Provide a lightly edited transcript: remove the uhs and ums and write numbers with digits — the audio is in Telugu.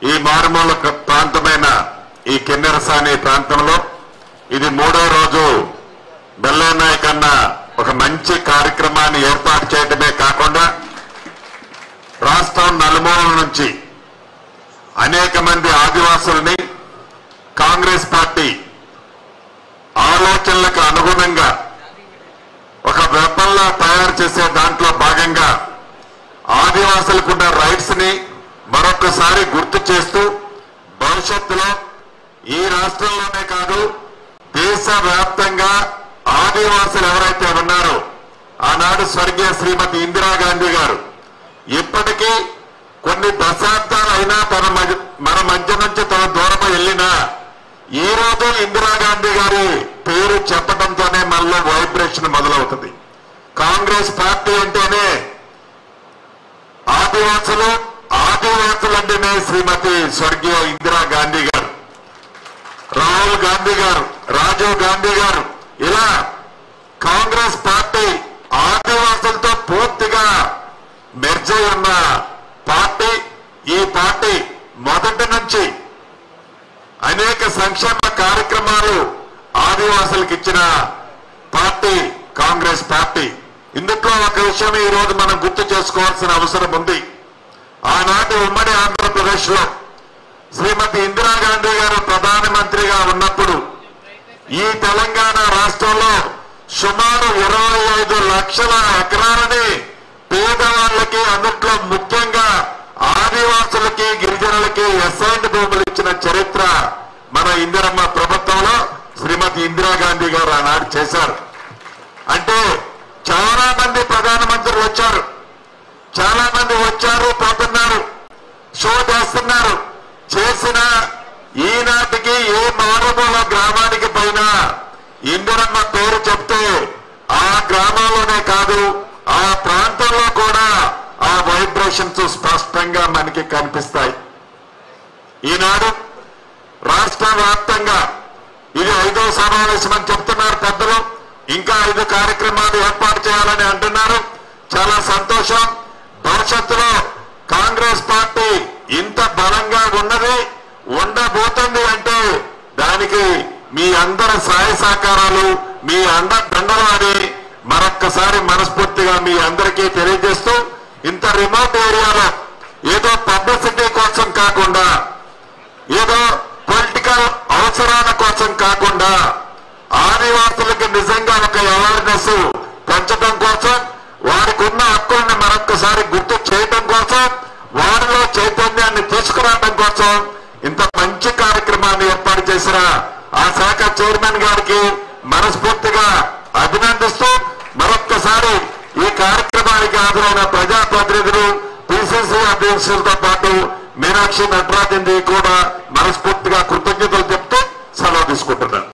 ఈ మారుమూల ప్రాంతమైన ఈ కిన్నెరసాని ప్రాంతంలో ఇది 3వ రోజు బెల్లనాయక్ అన్న ఒక మంచి కార్యక్రమాన్ని ఏర్పాటు చేయడమే కాకుండా రాష్ట్రం నలుమూలల నుంచి అనేక మంది ఆదివాసుల్ని కాంగ్రెస్ పార్టీ ఆలోచనలకు అనుగుణంగా ఒక వెపన్లా తయారు చేసే దాంట్లో భాగంగా ఆదివాసులకున్న రైట్స్ ని మరొకసారి గుర్తు చేస్తూ భవిష్యత్తులో ఈ రాష్ట్రంలోనే కాదు దేశవ్యాప్తంగా ఆదివాసులు ఎవరైతే ఉన్నారో ఆనాడు స్వర్గీయ శ్రీమతి ఇందిరాగాంధీ గారు ఇప్పటికీ కొన్ని దశాబ్దాలు అయినా మన మధ్య నుంచి తన దూరం వెళ్ళినా ఈ రోజు ఇందిరాగాంధీ గారి పేరు చెప్పడంతోనే మనలో వైబ్రేషన్ మొదలవుతుంది. కాంగ్రెస్ పార్టీ అంటేనే ఆదివాసులంటేనే శ్రీమతి స్వర్గీయ ఇందిరాగాంధీ గారు, రాహుల్ గాంధీ గారు, రాజీవ్ గాంధీ గారు, ఇలా కాంగ్రెస్ పార్టీ ఆదివాసులతో పూర్తిగా మెర్జ్ అయి ఉన్న పార్టీ. ఈ పార్టీ మొదటి నుంచి అనేక సంక్షేమ కార్యక్రమాలు ఆదివాసులకు ఇచ్చిన పార్టీ కాంగ్రెస్ పార్టీ. ఇందులో ఒక విషయం ఈ రోజు మనం గుర్తు చేసుకోవాల్సిన అవసరం ఉంది. ఆనాటి ఉమ్మడి ఆంధ్రప్రదేశ్ లో శ్రీమతి ఇందిరాగాంధీ గారు ప్రధానమంత్రిగా ఉన్నప్పుడు ఈ తెలంగాణ రాష్ట్రంలో సుమారు 25 లక్షల ఎకరాలని పేదవాళ్ళకి, అందుట్లో ముఖ్యంగా ఆదివాసులకి, గిరిజనులకి అసైన్డ్ భూములు ఇచ్చిన చరిత్ర మన ఇందిరమ్మ ప్రభుత్వంలో శ్రీమతి ఇందిరాగాంధీ గారు ఆనాడు చేశారు. అంటే చాలా మంది ప్రధానమంత్రులు వచ్చారు, చాలా మంది వచ్చారు, పోతున్నారు, షో చేస్తున్నారు. చేసిన ఈనాటికి ఏ మారుమూల గ్రామానికి పోయినా ఇందిరమ్మ పేరు చెప్తే ఆ గ్రామంలోనే కాదు ఆ ప్రాంతంలో కూడా ఆ వైబ్రేషన్స్ స్పష్టంగా మనకి కనిపిస్తాయి. ఈనాడు రాష్ట్ర వ్యాప్తంగా ఇది 5వ సమావేశం అని చెప్తున్నారు పెద్దలు. ఇంకా 5 కార్యక్రమాలు ఏర్పాటు చేయాలని అంటున్నారు. చాలా సంతోషం. భవిష్యత్తులో కాంగ్రెస్ పార్టీ ఇంత బలంగా ఉన్నది, ఉండబోతుంది అంటే దానికి మీ అందరి సహాయ సహకారాలు, మీ దండలు అని మరొక్కసారి మనస్ఫూర్తిగా మీ అందరికీ తెలియజేస్తూ, ఇంత రిమోట్ ఏరియాలో ఏదో పబ్లిసిటీ కోసం కాకుండా, ఏదో పొలిటికల్ అవసరాల కోసం కాకుండా ఆదివాసులకి నిజంగా ఒక అవేర్నెస్ పెంచడం కోసం, వారికి ఉన్న హక్కుల్ని మరొక్కసారి గుర్తు చేయడం కోసం, వారిలో చైతన్యాన్ని తీసుకురావడం కోసం ఇంత మంచి కార్యక్రమాన్ని ఏర్పాటు చేసిన ఆ శాఖ చైర్మన్ గారికి మనస్ఫూర్తిగా అభినందిస్తూ, మరొక్కసారి ఈ కార్యక్రమానికి హాజరైన ప్రజాప్రతినిధులు, పిసిసి అధ్యక్షులతో పాటు మీనాక్షి నటరాజన్ కూడా మనస్ఫూర్తిగా కృతజ్ఞతలు చెప్తూ సెలవు తీసుకుంటున్నాను.